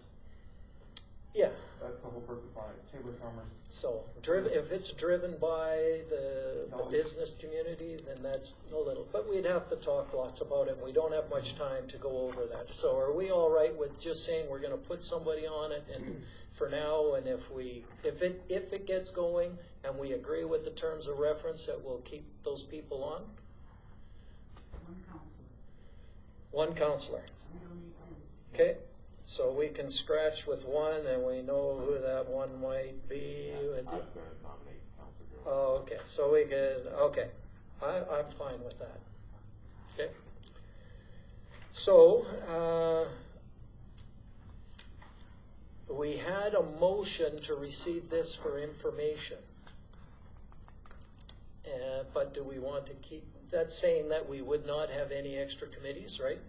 Yeah.
That's the whole purpose behind it, Chamber of Commerce.
So if it's driven by the business community, then that's a little, but we'd have to talk lots about it, and we don't have much time to go over that. So are we all right with just saying we're going to put somebody on it, and for now, and if it gets going and we agree with the terms of reference, that we'll keep those people on? One counselor. Okay. So we can scratch with one, and we know who that one might be.
I'm going to nominate Councilor Gilroy.
Oh, okay. So we can, okay. I'm fine with that. Okay. So, we had a motion to receive this for information. But do we want to keep, that's saying that we would not have any extra committees, right?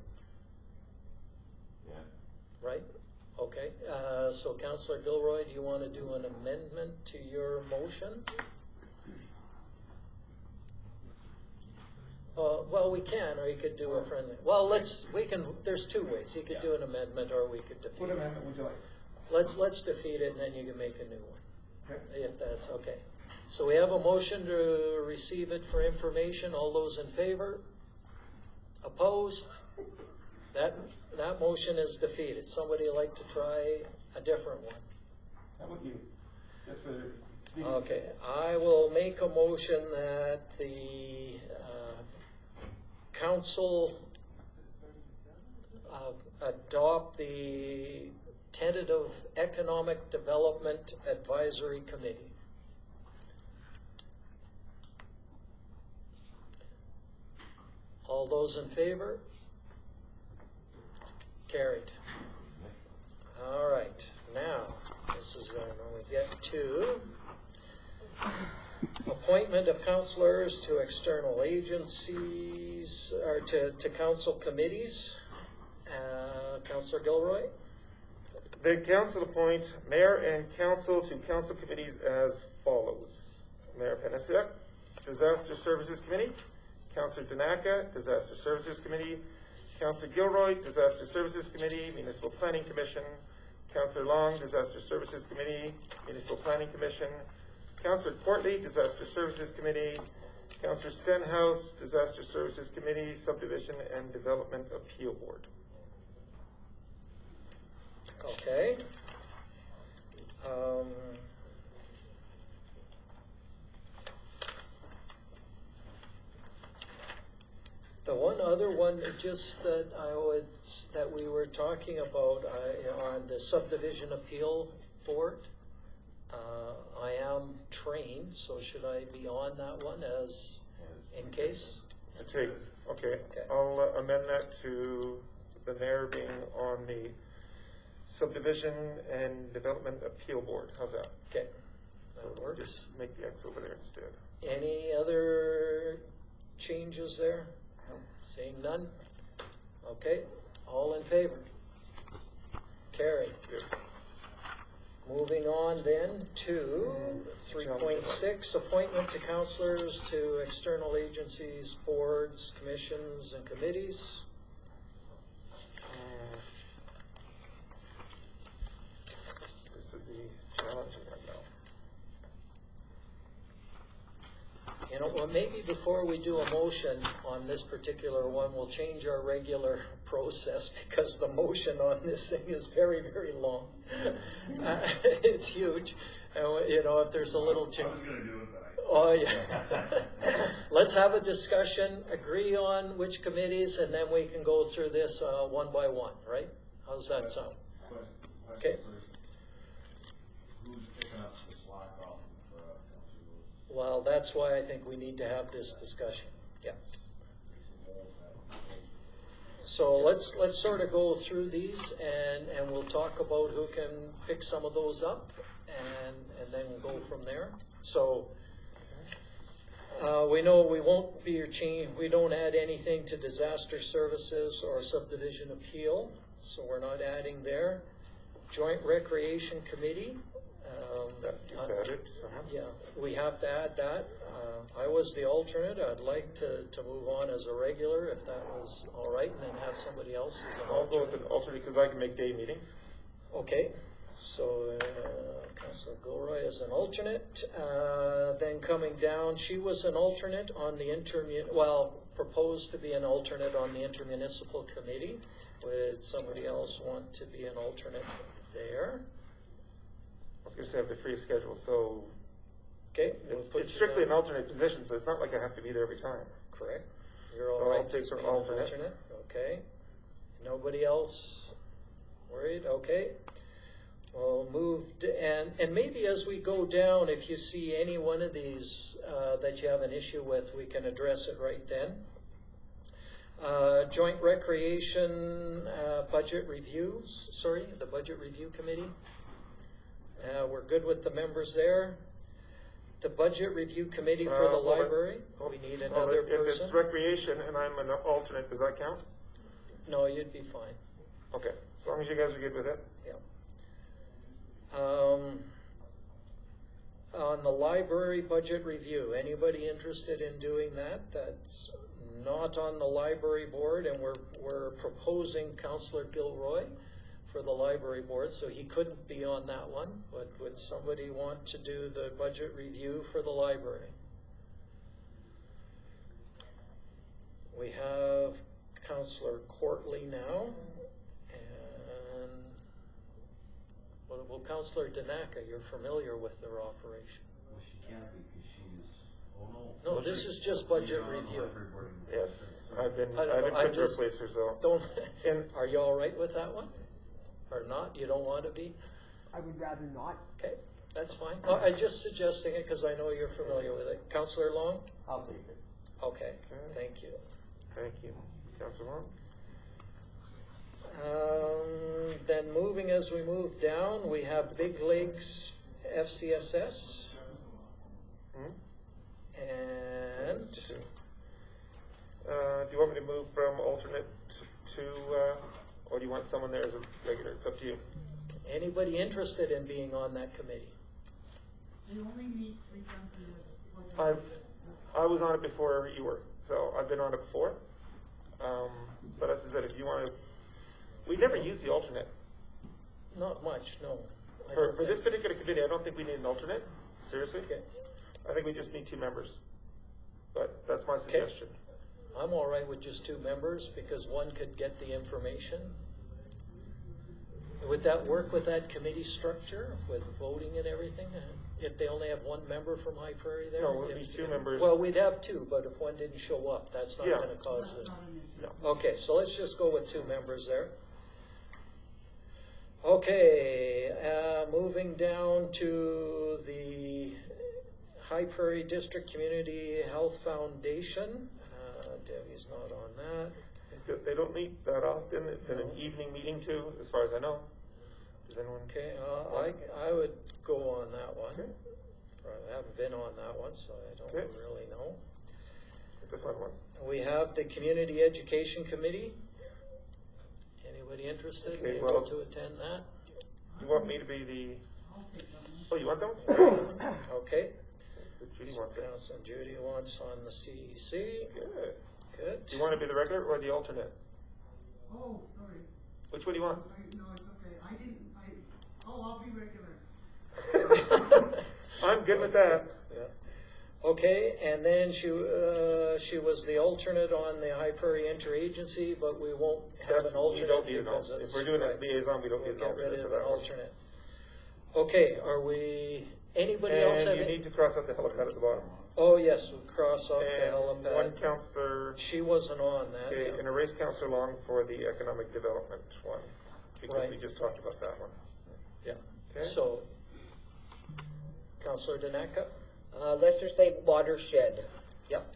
Yeah.
Right? Okay. So Councillor Gilroy, do you want to do an amendment to your motion? Well, we can, or you could do a friendly. Well, there's two ways. You could do an amendment, or we could defeat
What
it.
amendment would you like?
Let's defeat it, and then you can make a new one,
Okay.
if that's okay. So we have a motion to receive it for information. All those in favor? Opposed? That motion is defeated. Somebody like to try a different one?
How about you? Just for speaking.
Okay, I will make a motion that the council adopt the tentative Economic Development Advisory Committee. All those in favor? Carried. All right, now, this is when we get to appointment of councillors to external agencies, or to council committees. Councillor Gilroy?
The council appoints mayor and council to council committees as follows. Mayor Panasiuk, Disaster Services Committee. Councillor Danaka, Disaster Services Committee. Councillor Gilroy, Disaster Services Committee, Municipal Planning Commission. Councillor Long, Disaster Services Committee, Municipal Planning Commission. Councillor Portley, Disaster Services Committee. Councillor Stenhouse, Disaster Services Committee, Subdivision and Development Appeal Board.
Okay. The one other one, just that that we were talking about, on the subdivision appeal board. I am trained, so should I be on that one as, in case?
To take, okay.
Okay.
I'll amend that to the mayor being on the subdivision and development appeal board. How's that?
Okay,
So
that works.
just make the X over there instead.
Any other changes there? Seeing none? Okay, all in favor? Carried.
Good.
Moving on then to 3.6, appointment to counselors to external agencies, boards, commissions, and committees.
This is the challenging one now.
You know, well, maybe before we do a motion on this particular one, we'll change our regular process because the motion on this thing is very, very long. It's huge. You know, if there's a little change. Oh, yeah. Let's have a discussion, agree on which committees, and then we can go through this one by one, right? How's that sound? Okay.
Who's picking up the slack off of Councilor Lewis?
Well, that's why I think we need to have this discussion. Yeah. So let's sort of go through these and we'll talk about who can pick some of those up and then we'll go from there. So we know we won't be we don't add anything to disaster services or subdivision appeal, so we're not adding there. Joint Recreation Committee.
That gets added.
Yeah, we have to add that. I was the alternate. I'd like to move on as a regular if that was all right, and then have somebody else as an
I'll go with
alternate.
an alternate because I can make day meetings.
Okay, so Councillor Gilroy is an alternate. Then coming down, she was an alternate on the proposed to be an alternate on the intermunicipal committee. Would somebody else want to be an alternate there?
I was going to say I have the free schedule, so
Okay, we'll
it's
put you
strictly an
down.
alternate position, so it's not like I have to be there every time.
Correct. You're all
So I'll
right
take
to
her
be an
alternate.
Okay. Nobody else worried? Okay. We'll move, and maybe as we go down, if you see any one of these that you have an issue with, we can address it right then. Joint Recreation Budget Reviews, the Budget Review Committee. We're good with the members there. The Budget Review Committee for the
Hold on.
library, we need
Well,
another
if it's
person.
recreation and I'm an alternate, does that count?
No, you'd be fine.
Okay, as long as you guys are good with it.
Yeah. On the library budget review, anybody interested in doing that? That's not on the library board, and we're proposing Councillor Gilroy for the library board, so he couldn't be on that one. But would somebody want to do the budget review for the library? We have Councillor Courtley now, and well, Councillor Danaka, you're familiar with their operation.
Well, she can't be because she's, oh no.
No, this is just budget review.
Yes, I've been
I don't know,
put
I'm
to
just-
replace her, so.
Don't,
And
are you all right with that one? Or not? You don't want to be?
I would rather not.
Okay, that's fine. Well, I'm just suggesting it because I know you're familiar with it. Councillor Long?
I'll take it.
Okay, thank you.
thank you, Councilor Long.
Then moving as we move down, we have Big Lakes FCSS. And
Do you want me to move from alternate to, or do you want someone there as a regular? It's up to you.
anybody interested in being on that committee?
You only meet 3 times a year.
I was on it before you were, so I've been on it before. But as I said, if you want to, we never use the alternate.
Not much, no. I
For
don't
this
think.
particular committee, I don't think we need an alternate, seriously.
Okay.
I think we just need 2 members. But that's my suggestion.
I'm all right with just 2 members because one could get the information. Would that work with that committee structure, with voting and everything? If they only have 1 member from High Prairie there?
No, at
If-
least 2 members.
Well, we'd have 2, but if one didn't show up, that's not
Yeah.
gonna cause
That's
it.
not an issue.
No.
Okay, so let's just go with 2 members there. Okay, moving down to the High Prairie District Community Health Foundation. Debbie's not on that.
They don't meet that often. It's an evening meeting too, as far as I know. Does anyone?
Okay, I would go on that one. I haven't been on that one, so I don't
Okay.
really know.
It's a fun one.
We have the Community Education Committee. Anybody interested,
Okay,
able
well-
to attend that?
You want me to be the? Oh, you want them?
Okay.
So Judy wants it.
Councilor Judy wants on the CEC.
Good.
Good.
Do you want to be the regular or the alternate?
Oh, sorry.
Which one do you want?
No, it's okay. I'll be regular.
I'm good with that.
Yeah. Okay, and then she was the alternate on the High Prairie Interagency, but we won't have an alternate.
We don't need an
because
alternate.
it's-
If we're doing a
right.
liaison, we don't need an
We'll get
alternate
rid
for
of an
that one.
alternate. Okay, are we, anybody else
And
have?
you
any-
need to cross out the helipad at the bottom.
Oh, yes, we'll cross off the
And one
helipad.
counselor,
She wasn't on that.
okay,
yeah.
and erase Counselor Long for the economic development one, because
Right.
we just talked about that one.
Yeah,
Okay.
so, Councillor Daneka?
Let's just say watershed.
Yep.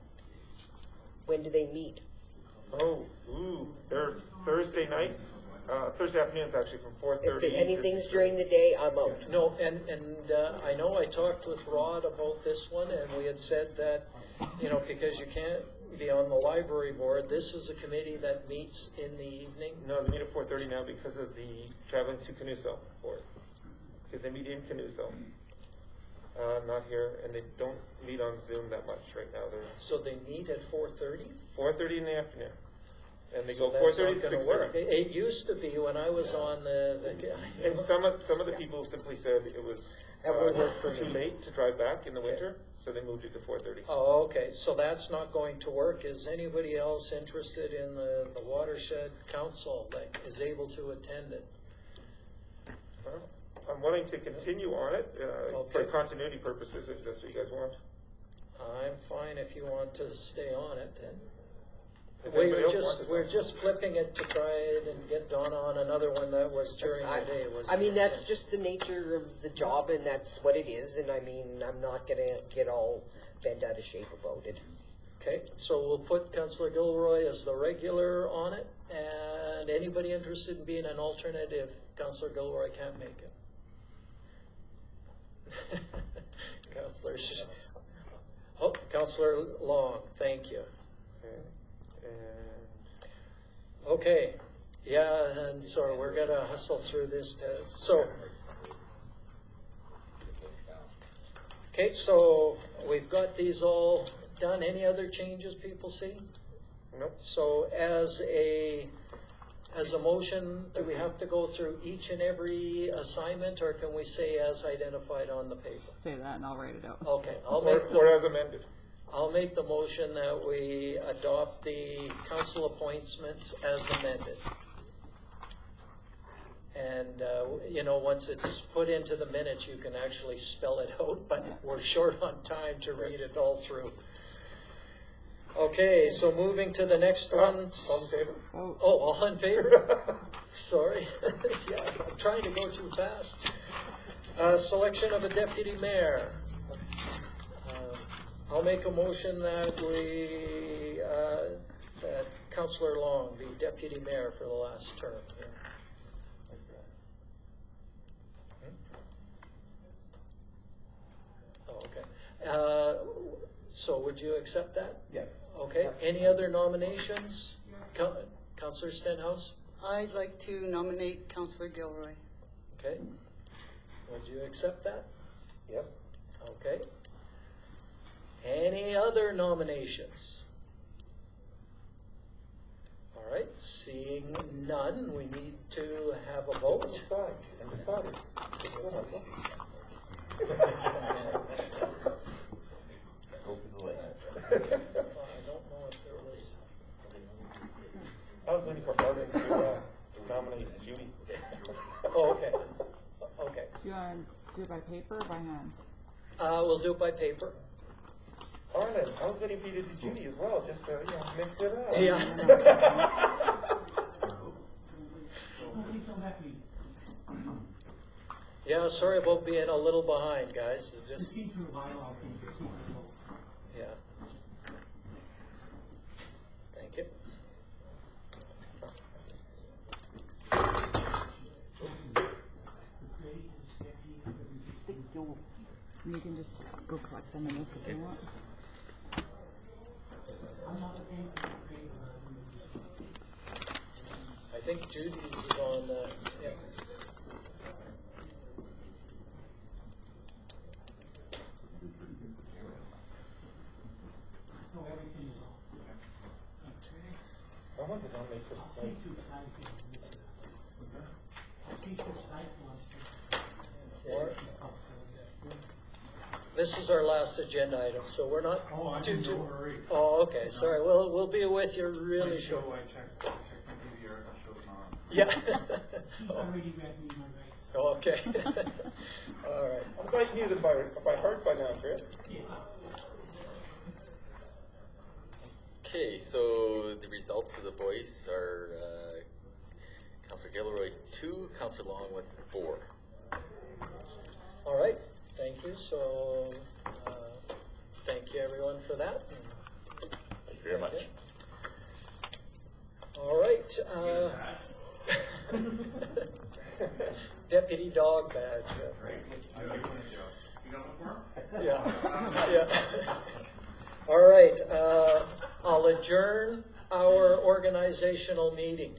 When do they meet?
Oh, they're Thursday nights, Thursday afternoons actually from 4:30.
If anything's during the day, I'm out.
No, and I know I talked with Rod about this one, and we had said that, because you can't be on the library board, this is a committee that meets in the evening.
No, they meet at 4:30 now because of the traveling to Canuso board. Because they meet in Canuso, not here, and they don't meet on Zoom that much right now. They're
So they meet at 4:30?
4:30 in the afternoon. And they
So
go
that's
4:30
not
to
gonna
6:30.
work. It used to be when I was on
And some of the people simply said it was
That would work for
too
me.
late to drive back in the winter, so they moved it to 4:30.
Oh, okay, so that's not going to work. Is anybody else interested in the watershed council that is able to attend it?
Well, I'm willing to continue on it for
Okay.
continuity purposes, if that's what you guys want.
I'm fine if you want to stay on it, then.
If
We
anybody
were
else wants it,
we're just flipping it to try it and get Donna on another one that was during the day.
I mean, that's just the nature of the job, and that's what it is. And I mean, I'm not gonna get all bent out of shape about it.
Okay, so we'll put Councillor Gilroy as the regular on it, and anybody interested in being an alternate if Councillor Gilroy can't make it? Councillor Long, thank you.
Okay. And
Okay, yeah, and so we're gonna hustle through this so. Okay, so we've got these all done. Any other changes people see?
Nope.
So as a motion, do we have to go through each and every assignment, or can we say as identified on the paper?
Say that and I'll write it out.
Okay,
or as amended.
I'll make the motion that we adopt the council appointments as amended. And, once it's put into the minutes, you can actually spell it out, but we're short on time to read it all through. Okay, so moving to the next one.
All in favor?
Oh,
Oh, all in favor? Sorry. Yeah, I'm trying to go too fast. Selection of a deputy mayor. I'll make a motion that that Councillor Long be deputy mayor for the last term. Yeah. Oh, okay. So would you accept that?
Yes.
Okay. Any other nominations? Councillor Stenhouse?
I'd like to nominate Councillor Gilroy.
Okay. Would you accept that?
Yes.
Okay. Any other nominations? All right, seeing none, we need to have a vote.
Go for the lake.
I don't know if there was.
I was waiting for Marvin to nominate Judy.
Oh, okay. Okay.
do you want to do it by paper or by hand?
We'll do it by paper.
Arlen, I was getting Peter to Judy as well, just to, mix it up.
Yeah.
Please come back, please.
Yeah, sorry about being a little behind, guys. It just,
Proceed through bylaw thing to see.
yeah. Thank you.
You can just go collect them in this if you want.
I'm not a fan of
I think Judy's is on, yeah.
no, everything is off.
I wonder if I'll make such a
Speak
thing.
to Typhoon, this is. What's that? Speak to Typhoon.
Or- This is our last agenda item, so we're not
Oh, I'm
too,
in
too.
no hurry.
Oh, okay, sorry. We'll be with you really short.
I checked my DVR, it shows not.
Yeah.
He's already read me my rights.
Okay. All right.
I'm glad you knew them by heart by now, Chris.
Yeah.
Okay, so the results of the voice are Councillor Gilroy 2, Councillor Long with 4.
All right, thank you. So, thank you everyone for that.
Thank you very much.
All right. Deputy dog badge. Yeah. Yeah. All right. I'll adjourn our organizational meeting.